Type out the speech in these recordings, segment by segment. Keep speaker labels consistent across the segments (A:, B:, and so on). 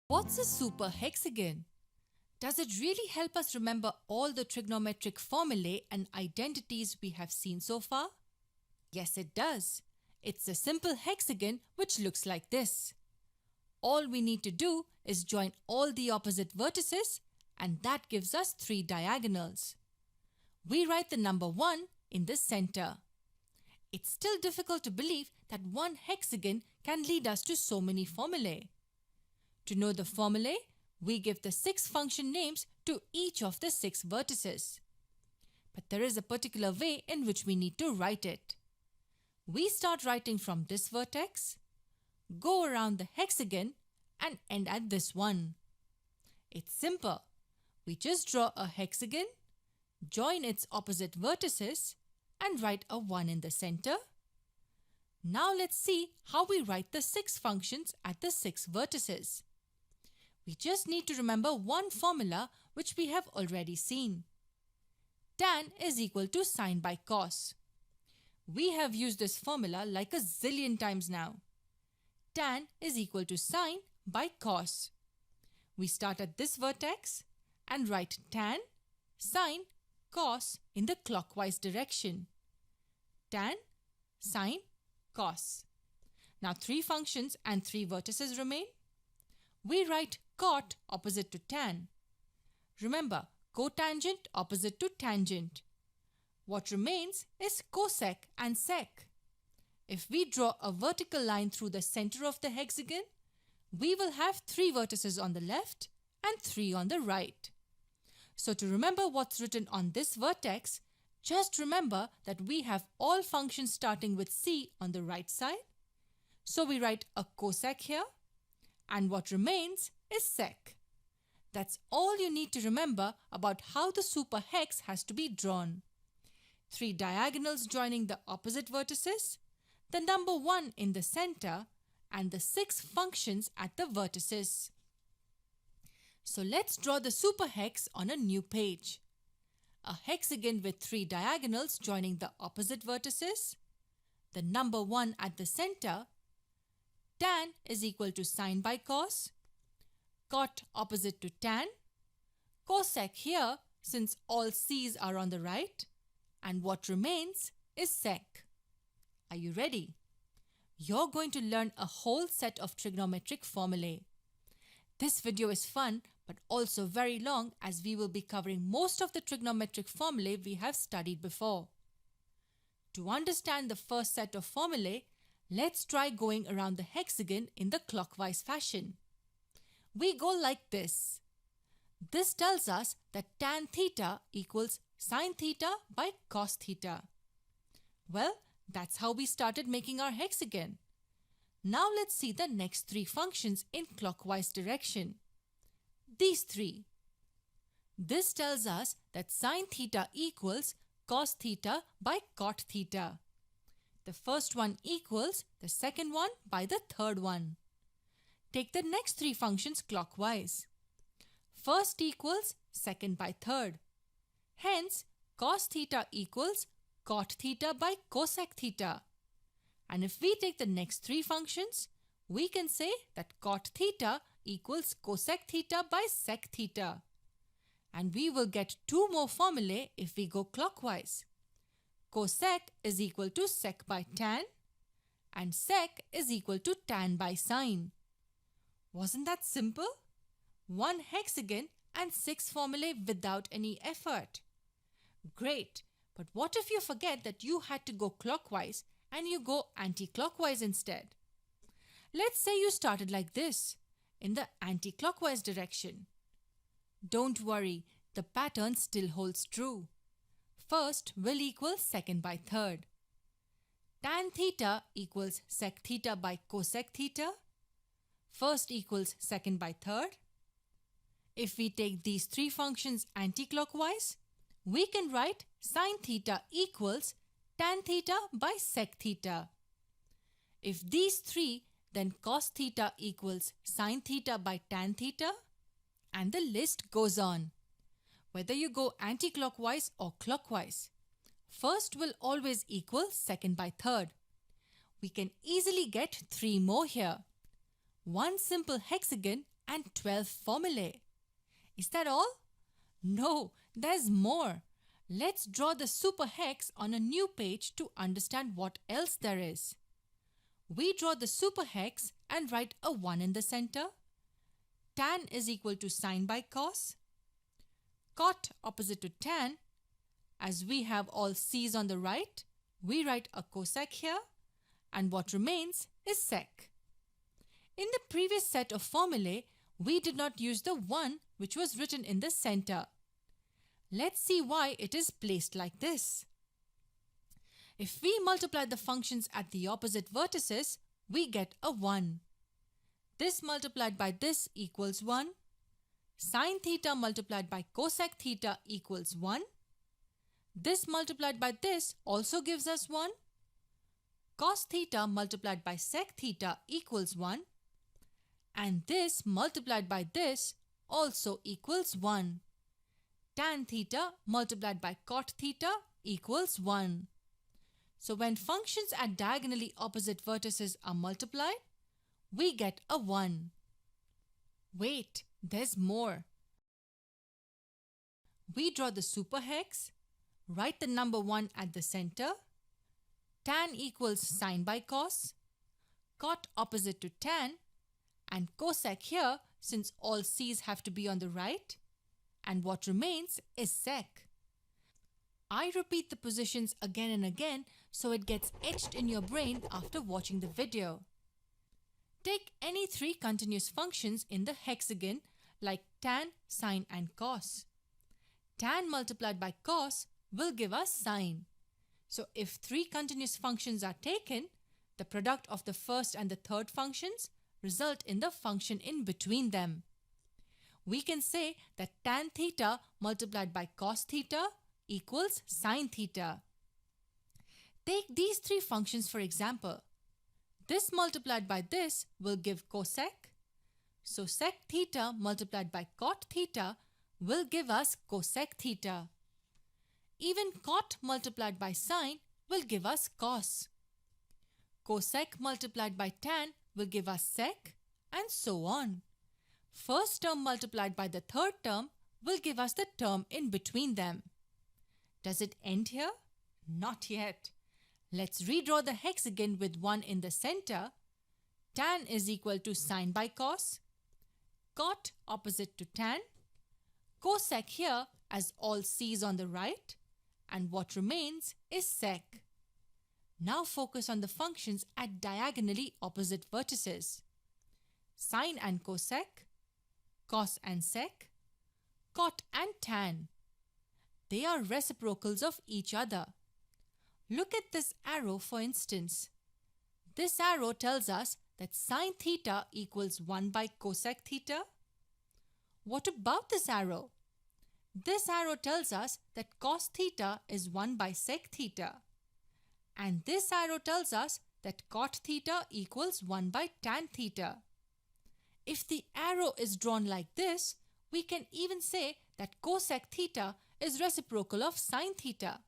A: What's a super hexagon? Does it really help us remember all the trigonometric formulae and identities we have seen so far? Yes, it does. It's a simple hexagon which looks like this. All we need to do is join all the opposite vertices, and that gives us 3 diagonals. We write the number 1 in the center. It's still difficult to believe that one hexagon can lead us to so many formulae. To know the formulae, we give the 6 function names to each of the 6 vertices. But there is a particular way in which we need to write it. We start writing from this vertex, go around the hexagon, and end at this one. It's simple. We just draw a hexagon, join its opposite vertices, and write a 1 in the center. Now let's see how we write the 6 functions at the 6 vertices. We just need to remember one formula which we have already seen. Tan is equal to sine by cos. We have used this formula like a zillion times now. Tan is equal to sine by cos. We start at this vertex and write tan, sine, cos in the clockwise direction. Tan, sine, cos. Now 3 functions and 3 vertices remain. We write cot opposite to tan. Remember, cotangent opposite to tangent. What remains is cosec and sec. If we draw a vertical line through the center of the hexagon, we will have 3 vertices on the left and 3 on the right. So to remember what's written on this vertex, just remember that we have all functions starting with c on the right side. So we write a cosec here, and what remains is sec. That's all you need to remember about how the super hex has to be drawn. 3 diagonals joining the opposite vertices, the number 1 in the center, and the 6 functions at the vertices. So let's draw the super hex on a new page. A hexagon with 3 diagonals joining the opposite vertices, the number 1 at the center, tan is equal to sine by cos, cot opposite to tan, cosec here since all c's are on the right, and what remains is sec. Are you ready? You're going to learn a whole set of trigonometric formulae. This video is fun but also very long as we will be covering most of the trigonometric formulae we have studied before. To understand the first set of formulae, let's try going around the hexagon in the clockwise fashion. We go like this. This tells us that tan theta equals sine theta by cos theta. Well, that's how we started making our hexagon. Now let's see the next 3 functions in clockwise direction. These 3. This tells us that sine theta equals cos theta by cot theta. The first one equals the second one by the third one. Take the next 3 functions clockwise. First equals second by third. Hence, cos theta equals cot theta by cosec theta. And if we take the next 3 functions, we can say that cot theta equals cosec theta by sec theta. And we will get 2 more formulae if we go clockwise. Cosec is equal to sec by tan, and sec is equal to tan by sine. Wasn't that simple? 1 hexagon and 6 formulae without any effort. Great, but what if you forget that you had to go clockwise and you go anti-clockwise instead? Let's say you started like this, in the anti-clockwise direction. Don't worry, the pattern still holds true. First will equal second by third. Tan theta equals sec theta by cosec theta. First equals second by third. If we take these 3 functions anti-clockwise, we can write sine theta equals tan theta by sec theta. If these 3, then cos theta equals sine theta by tan theta, and the list goes on. Whether you go anti-clockwise or clockwise, first will always equal second by third. We can easily get 3 more here. One simple hexagon and 12 formulae. Is that all? No, there's more. Let's draw the superhex on a new page to understand what else there is. We draw the superhex and write a 1 in the center. Tan is equal to sine by cos. Cot opposite to tan. As we have all c's on the right, we write a cosec here, and what remains is sec. In the previous set of formulae, we did not use the 1 which was written in the center. Let's see why it is placed like this. If we multiply the functions at the opposite vertices, we get a 1. This multiplied by this equals 1. Sine theta multiplied by cosec theta equals 1. This multiplied by this also gives us 1. Cos theta multiplied by sec theta equals 1. And this multiplied by this also equals 1. Tan theta multiplied by cot theta equals 1. So when functions at diagonally opposite vertices are multiplied, we get a 1. Wait, there's more. We draw the superhex, write the number 1 at the center. Tan equals sine by cos, cot opposite to tan, and cosec here since all c's have to be on the right, and what remains is sec. I repeat the positions again and again so it gets etched in your brain after watching the video. Take any 3 continuous functions in the hexagon like tan, sine and cos. Tan multiplied by cos will give us sine. So if 3 continuous functions are taken, the product of the first and the third functions result in the function in between them. We can say that tan theta multiplied by cos theta equals sine theta. Take these 3 functions for example. This multiplied by this will give cosec. So sec theta multiplied by cot theta will give us cosec theta. Even cot multiplied by sine will give us cos. Cosec multiplied by tan will give us sec, and so on. First term multiplied by the third term will give us the term in between them. Does it end here? Not yet. Let's redraw the hexagon with 1 in the center. Tan is equal to sine by cos. Cot opposite to tan. Cosec here as all c's on the right. And what remains is sec. Now focus on the functions at diagonally opposite vertices. Sine and cosec, cos and sec, cot and tan. They are reciprocals of each other. Look at this arrow for instance. This arrow tells us that sine theta equals 1 by cosec theta. What about this arrow? This arrow tells us that cos theta is 1 by sec theta. And this arrow tells us that cot theta equals 1 by tan theta. If the arrow is drawn like this, we can even say that cosec theta is reciprocal of sine theta.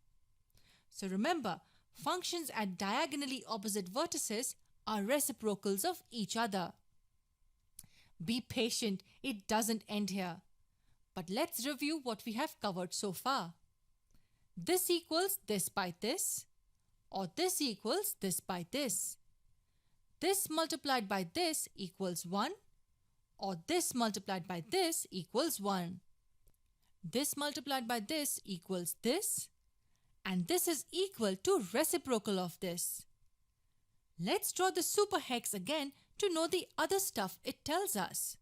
A: So remember, functions at diagonally opposite vertices are reciprocals of each other. Be patient, it doesn't end here. But let's review what we have covered so far. This equals this by this, or this equals this by this. This multiplied by this equals 1, or this multiplied by this equals 1. This multiplied by this equals this, and this is equal to reciprocal of this. Let's draw the superhex again to know the other stuff it tells us.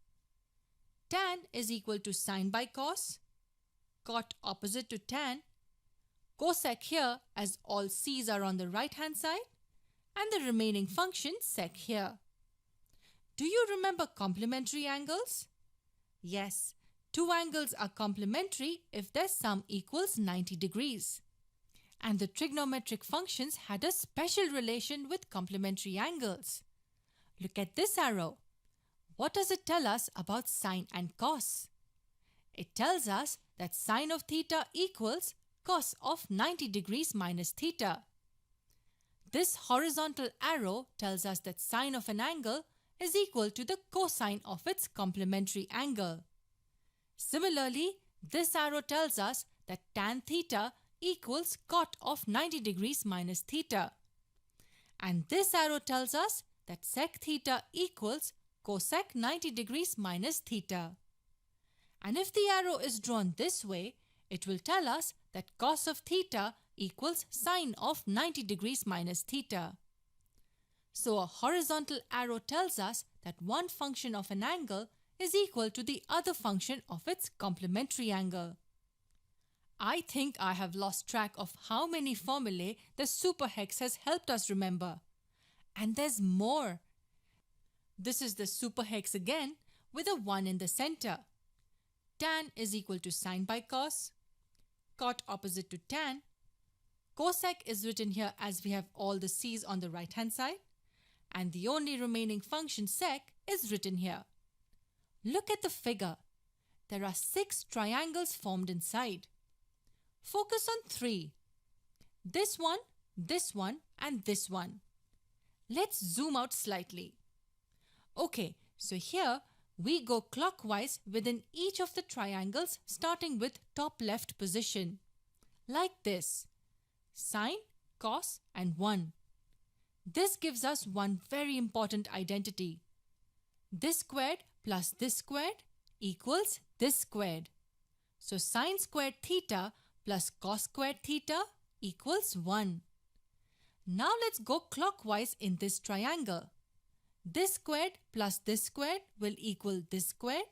A: Tan is equal to sine by cos, cot opposite to tan, cosec here as all c's are on the right hand side, and the remaining function sec here. Do you remember complementary angles? Yes, 2 angles are complementary if their sum equals 90 degrees. And the trigonometric functions had a special relation with complementary angles. Look at this arrow. What does it tell us about sine and cos? It tells us that sine of theta equals cos of 90 degrees minus theta. This horizontal arrow tells us that sine of an angle is equal to the cosine of its complementary angle. Similarly, this arrow tells us that tan theta equals cot of 90 degrees minus theta. And this arrow tells us that sec theta equals cosec 90 degrees minus theta. And if the arrow is drawn this way, it will tell us that cos of theta equals sine of 90 degrees minus theta. So a horizontal arrow tells us that one function of an angle is equal to the other function of its complementary angle. I think I have lost track of how many formulae the superhex has helped us remember. And there's more. This is the superhex again with a 1 in the center. Tan is equal to sine by cos, cot opposite to tan. Cosec is written here as we have all the c's on the right hand side, and the only remaining function sec is written here. Look at the figure. There are 6 triangles formed inside. Focus on 3. This one, and this one. Let's zoom out slightly. Okay, so here we go clockwise within each of the triangles starting with top left position. Like this. Sine, cos and 1. This gives us one very important identity. This squared plus this squared equals this squared. So sine squared theta plus cos squared theta equals 1. Now let's go clockwise in this triangle. This squared plus this squared will equal this squared.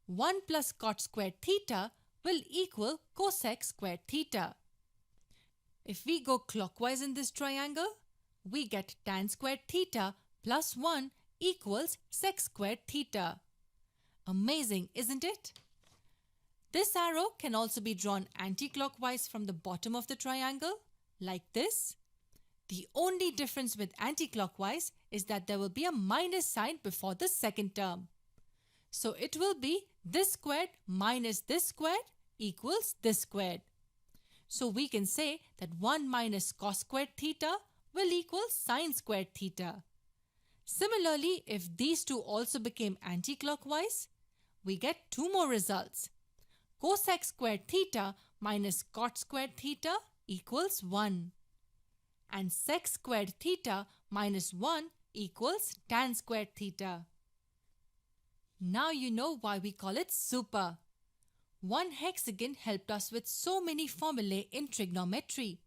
A: 1 plus cot squared theta will equal cosec squared theta. If we go clockwise in this triangle, we get tan squared theta plus 1 equals sec squared theta. Amazing, isn't it? This arrow can also be drawn anti-clockwise from the bottom of the triangle, like this. The only difference with anti-clockwise is that there will be a minus sign before the second term. So it will be this squared minus this squared equals this squared. So we can say that 1 minus cos squared theta will equal sine squared theta. Similarly, if these two also became anti-clockwise, we get 2 more results. Cosec squared theta minus cot squared theta equals 1. And sec squared theta minus 1 equals tan squared theta. Now you know why we call it super. One hexagon helped us with so many formulae in trigonometry.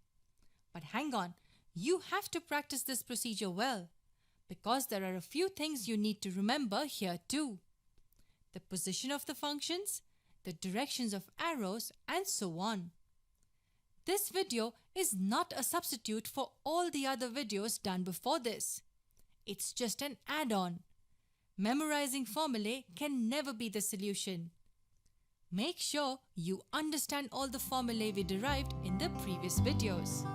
A: But hang on, you have to practice this procedure well, because there are a few things you need to remember here too. The position of the functions, the directions of arrows, and so on. This video is not a substitute for all the other videos done before this. It's just an add-on. Memorizing formulae can never be the solution. Make sure you understand all the formulae we derived in the previous videos.